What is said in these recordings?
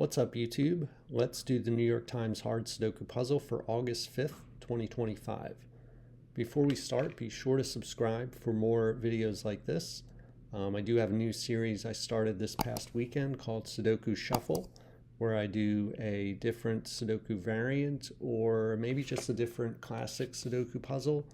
What's up, YouTube? Let's do the New York Times hard Sudoku puzzle for August 5th, 2025. Before we start, be sure to subscribe for more videos like this. I do have a new series I started this past weekend called Sudoku Shuffle, where I do a different Sudoku variant or maybe just a different classic Sudoku puzzle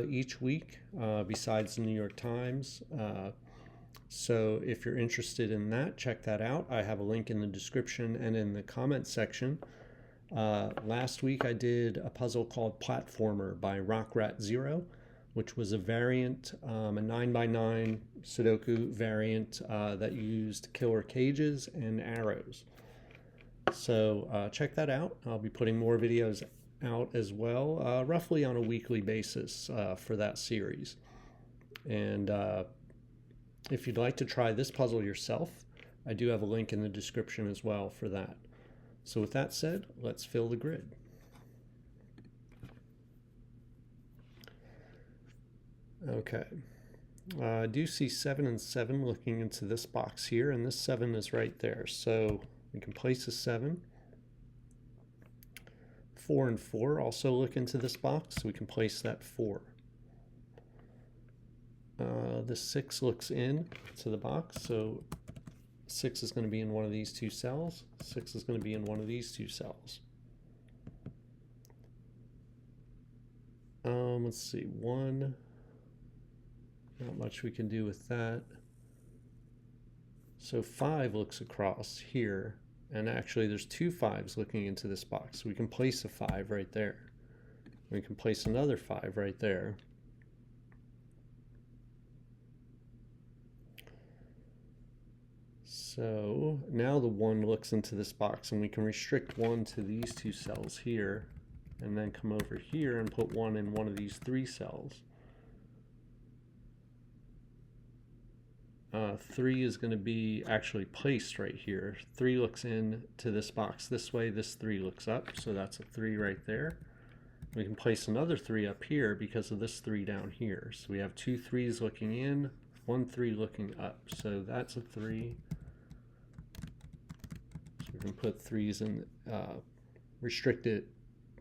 each week besides the New York Times. So if you're interested in that, check that out. I have a link in the description and in the comment section. Last week I did a puzzle called Platformer by rockratzero, which was a variant, a 9x9 Sudoku variant that used killer cages and arrows. So check that out. I'll be putting more videos out as well, roughly on a weekly basis for that series. And if you'd like to try this puzzle yourself, I do have a link in the description as well for that. So with that said, let's fill the grid. Okay, I do see 7 and 7 looking into this box here, and this 7 is right there. So we can place a 7. 4 and 4 also look into this box, so we can place that 4. The 6 looks in to the box, so 6 is going to be in one of these two cells. 6 is going to be in one of these two cells. Let's see, 1, not much we can do with that. So 5 looks across here, and actually there's two 5s looking into this box. So we can place a 5 right there. We can place another 5 right there. So now the 1 looks into this box, and we can restrict 1 to these two cells here, and then come over here and put 1 in one of these 3 cells. 3 is going to be actually placed right here. 3 looks into this box this way, this 3 looks up, so that's a 3 right there. We can place another 3 up here because of this 3 down here. So we have 2 3s looking in, 1 3 looking up, so that's a 3. We can put 3s in, restrict it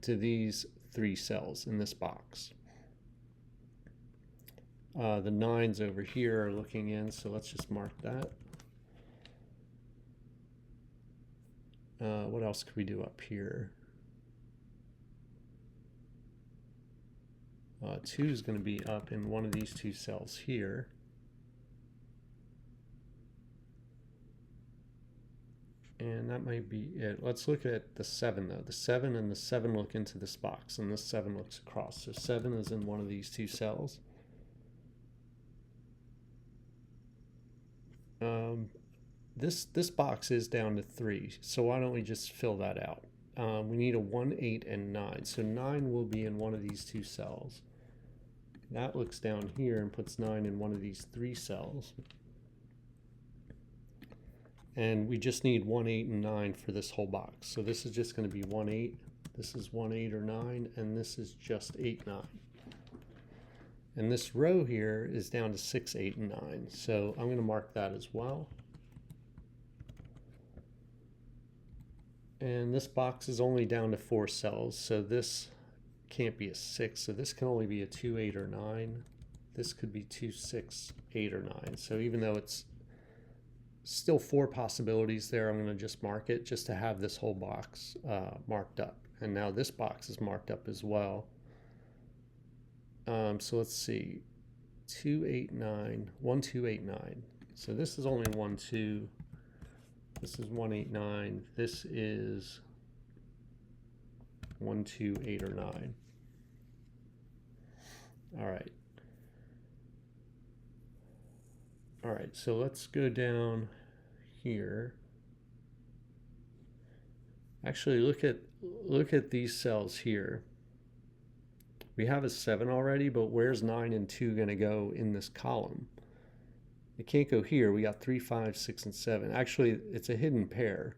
to these 3 cells in this box. The 9s over here are looking in, so let's just mark that. What else could we do up here? 2 is going to be up in one of these two cells here. And that might be it. Let's look at the 7 though. The 7 and the 7 look into this box, and this 7 looks across. So 7 is in one of these two cells. This box is down to 3, so why don't we just fill that out? We need a 1, 8, and 9. So 9 will be in one of these two cells. That looks down here and puts 9 in one of these 3 cells. And we just need 1, 8, and 9 for this whole box. So this is just going to be 1, 8. This is 1, 8, or 9, and this is just 8, 9. And this row here is down to 6, 8, and 9. So I'm going to mark that as well. And this box is only down to 4 cells, so this can't be a 6. So this can only be a 2, 8, or 9. This could be 2, 6, 8, or 9. So even though it's still 4 possibilities there, I'm going to just mark it just to have this whole box marked up. And now this box is marked up as well. So let's see, 2, 8, 9, 1, 2, 8, 9. So this is only 1, 2. This is 1, 8, 9. This is 1, 2, 8, or 9. All right. All right, so let's go down here. Actually, look at these cells here. We have a 7 already, but where's 9 and 2 going to go in this column? It can't go here. We got 3, 5, 6, and 7. Actually, it's a hidden pair.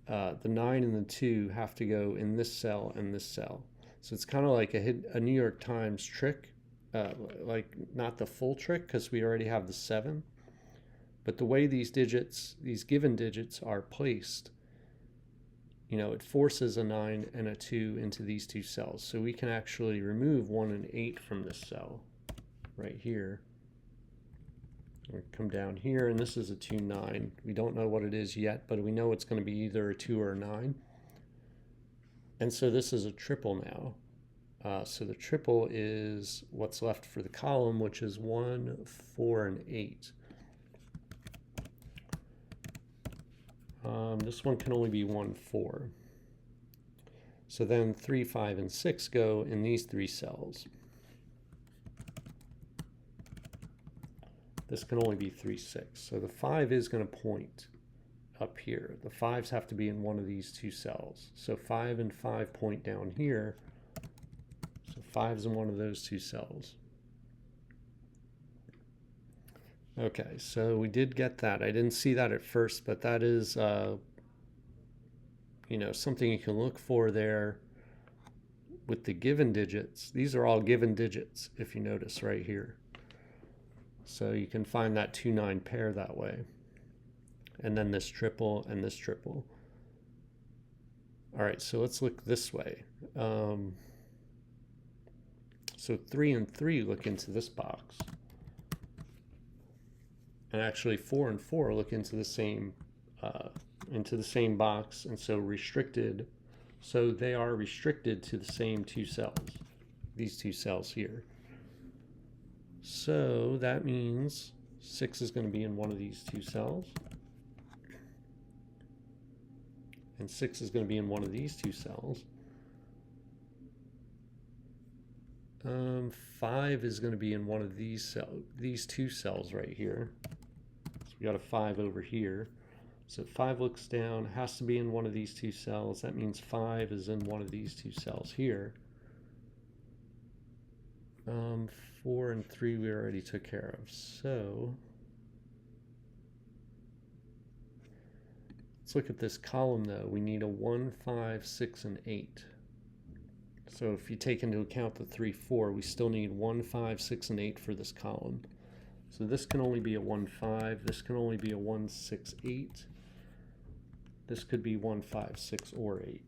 The 9 and the 2 have to go in this cell and this cell. So it's kind of like a New York Times trick, like not the full trick because we already have the 7. But the way these digits, these given digits are placed, you know, it forces a 9 and a 2 into these two cells. So we can actually remove 1 and 8 from this cell right here. We come down here, and this is a 2, 9. We don't know what it is yet, but we know it's going to be either a 2 or a 9. And so this is a triple now. So the triple is what's left for the column, which is 1, 4, and 8. This one can only be 1, 4. So then 3, 5, and 6 go in these three cells. This can only be 3, 6. So the 5 is going to point up here. The 5s have to be in one of these two cells. So 5 and 5 point down here. So 5's in one of those two cells. Okay, so we did get that. I didn't see that at first, but that is, you know, something you can look for there with the given digits. These are all given digits, if you notice right here. So you can find that 2, 9 pair that way. And then this triple and this triple. All right, so let's look this way. So 3 and 3 look into this box. And actually 4 and 4 look into the same box, and so restricted. So they are restricted to the same two cells, these two cells here. So that means 6 is going to be in one of these two cells. And 6 is going to be in one of these two cells. 5 is going to be in one of these two cells right here. So we got a 5 over here. So 5 looks down, has to be in one of these two cells. That means 5 is in one of these two cells here. 4 and 3 we already took care of. So let's look at this column though. We need a 1, 5, 6, and 8. So if you take into account the 3, 4, we still need 1, 5, 6, and 8 for this column. So this can only be a 1, 5. This can only be a 1, 6, 8. This could be 1, 5, 6, or 8.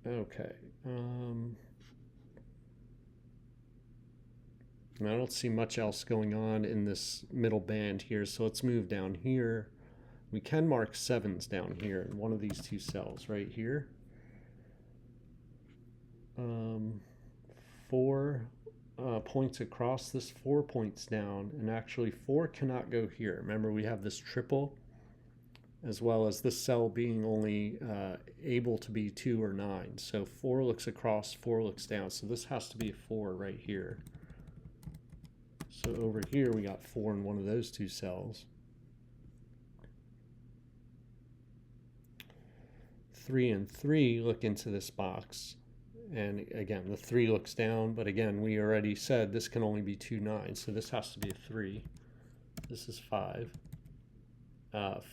Okay. And I don't see much else going on in this middle band here, so let's move down here. We can mark 7s down here in one of these two cells right here. 4 points across, this 4 points down, and actually 4 cannot go here. Remember, we have this triple, as well as this cell being only able to be 2 or 9. So 4 looks across, 4 looks down, so this has to be a 4 right here. So over here we got 4 in one of those two cells. 3 and 3 look into this box, and again the 3 looks down, but again we already said this can only be 2, 9, so this has to be a 3. This is 5.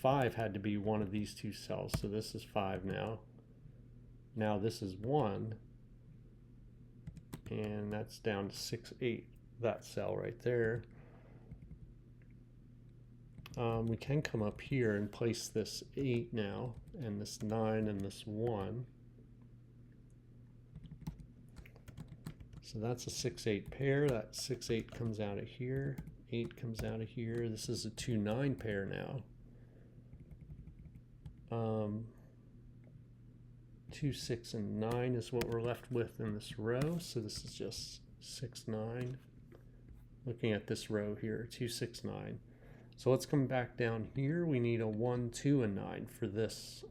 5 had to be one of these two cells, so this is 5 now. Now this is 1, and that's down to 6, 8, that cell right there. We can come up here and place this 8 now, and this 9 and this 1. So that's a 6, 8 pair. That 6, 8 comes out of here. 8 comes out of here. This is a 2, 9 pair now. 2, 6, and 9 is what we're left with in this row. So this is just 6, 9. Looking at this row here, 2, 6, 9. So let's come back down here. We need a 1, 2, and 9 for this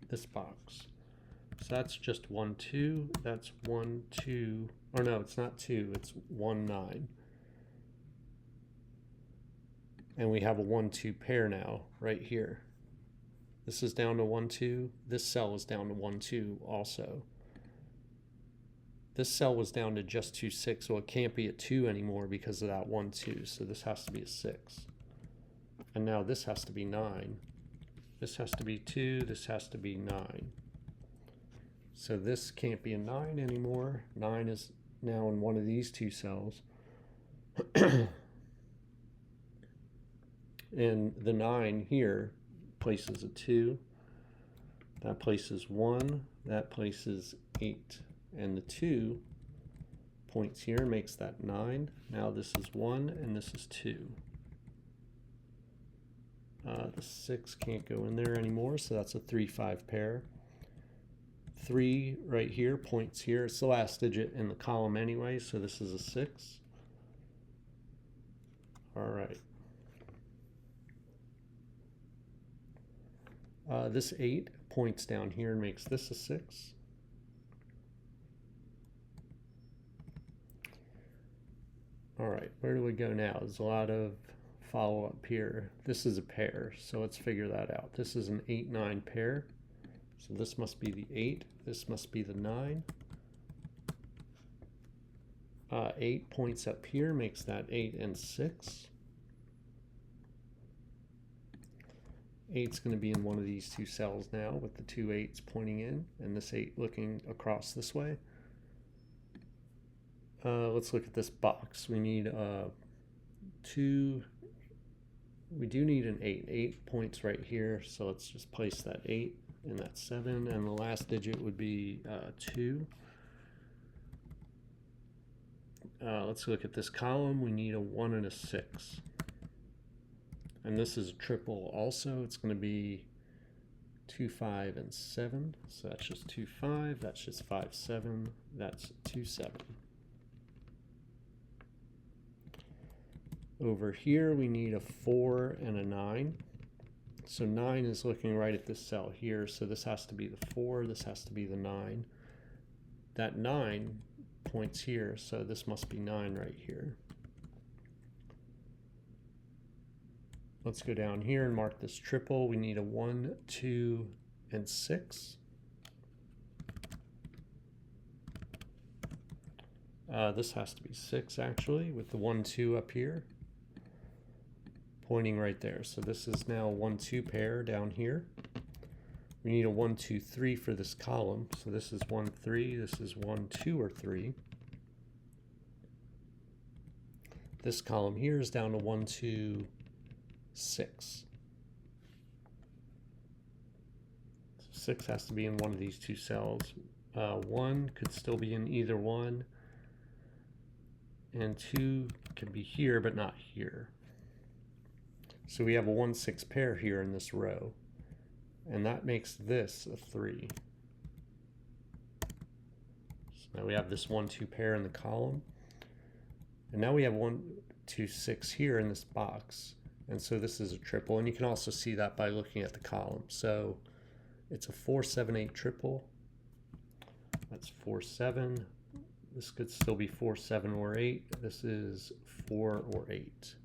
this box. So that's just 1, 2. That's 1, 2. Or no, it's not 2. It's 1, 9. And we have a 1, 2 pair now right here. This is down to 1, 2. This cell is down to 1, 2 also. This cell was down to just 2, 6, so it can't be a 2 anymore because of that 1, 2. So this has to be a 6. And now this has to be 9. This has to be 2. This has to be 9. So this can't be a 9 anymore. 9 is now in one of these two cells. And the 9 here places a 2. That places 1. That places 8. And the 2 points here, makes that 9. Now this is 1 and this is 2. The 6 can't go in there anymore, so that's a 3-5 pair. 3 right here points here. It's the last digit in the column anyway, so this is a 6. All right. This 8 points down here and makes this a 6. All right, where do we go now? There's a lot of follow-up here. This is a pair, so let's figure that out. This is an 8-9 pair, so this must be the 8. This must be the 9. 8 points up here, makes that 8 and 6. 8's going to be in one of these two cells now with the 2 8s pointing in and this 8 looking across this way. Let's look at this box. We need we do need an 8. 8 points right here, so let's just place that 8 and that 7, and the last digit would be 2. Let's look at this column. We need a 1 and a 6. And this is a triple also. It's going to be 2 5 and 7. So that's just 2 5. That's just 5 7. That's 2 7. Over here we need a 4 and a 9. So 9 is looking right at this cell here. So this has to be the 4. This has to be the 9. That 9 points here. So this must be 9 right here. Let's go down here and mark this triple. We need a 1, 2, and 6. This has to be 6 actually, with the 1, 2 up here, pointing right there. So this is now 1, 2 pair down here. We need a 1, 2, 3 for this column. So this is 1, 3. This is 1, 2, or 3. This column here is down to 1, 2, 6. 6 has to be in one of these two cells. 1 could still be in either one, and 2 can be here but not here. So we have a 1, 6 pair here in this row, and that makes this a 3. So now we have this 1, 2 pair in the column, and now we have 1, 2, 6 here in this box. And so this is a triple, and you can also see that by looking at the column. So it's a 4, 7, 8 triple. That's 4, 7. This could still be 4, 7, or 8. This is 4 or 8.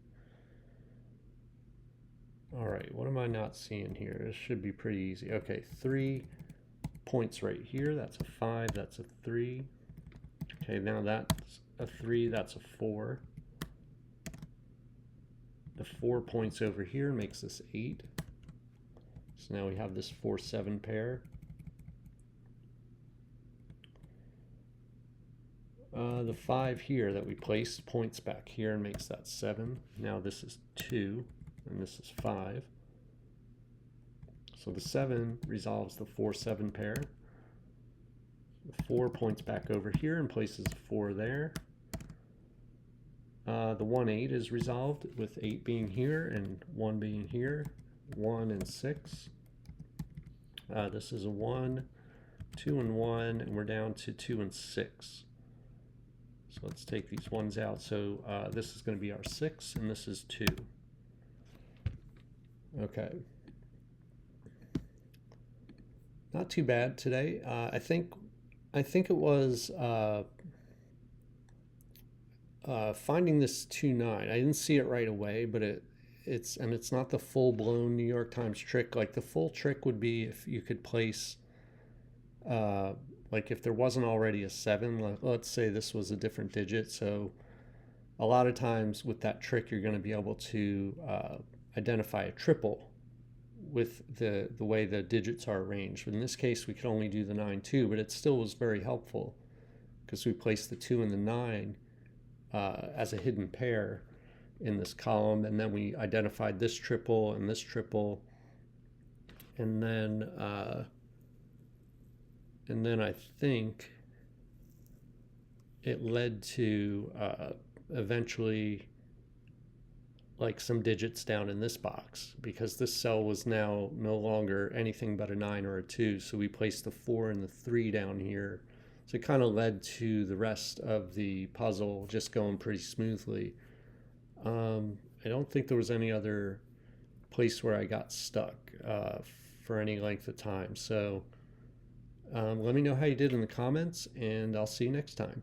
All right, what am I not seeing here? This should be pretty easy. Okay, 3 points right here. That's a 5. That's a 3. Okay, now that's a 3. That's a 4. The 4 points over here makes this 8. So now we have this 4, 7 pair. The 5 here that we placed points back here and makes that 7. Now this is 2, and this is 5. So the 7 resolves the 4, 7 pair. The 4 points back over here and places a 4 there. The 1, 8 is resolved with 8 being here and 1 being here. 1 and 6. This is a 1, 2 and 1, and we're down to 2 and 6. So let's take these ones out. So this is going to be our 6, and this is 2. Okay. Not too bad today. I think it was finding this 2, 9. I didn't see it right away, but it's not the full-blown New York Times trick. Like the full trick would be if you could place, like if there wasn't already a 7, like let's say this was a different digit. So a lot of times with that trick, you're going to be able to identify a triple with the way the digits are arranged. In this case, we could only do the 9, 2, but it still was very helpful because we placed the 2 and the 9 as a hidden pair in this column, and then we identified this triple and this triple, and then I think it led to eventually like some digits down in this box, because this cell was now no longer anything but a 9 or a 2, so we placed the 4 and the 3 down here. So it kind of led to the rest of the puzzle just going pretty smoothly. I don't think there was any other place where I got stuck for any length of time. So let me know how you did in the comments, and I'll see you next time.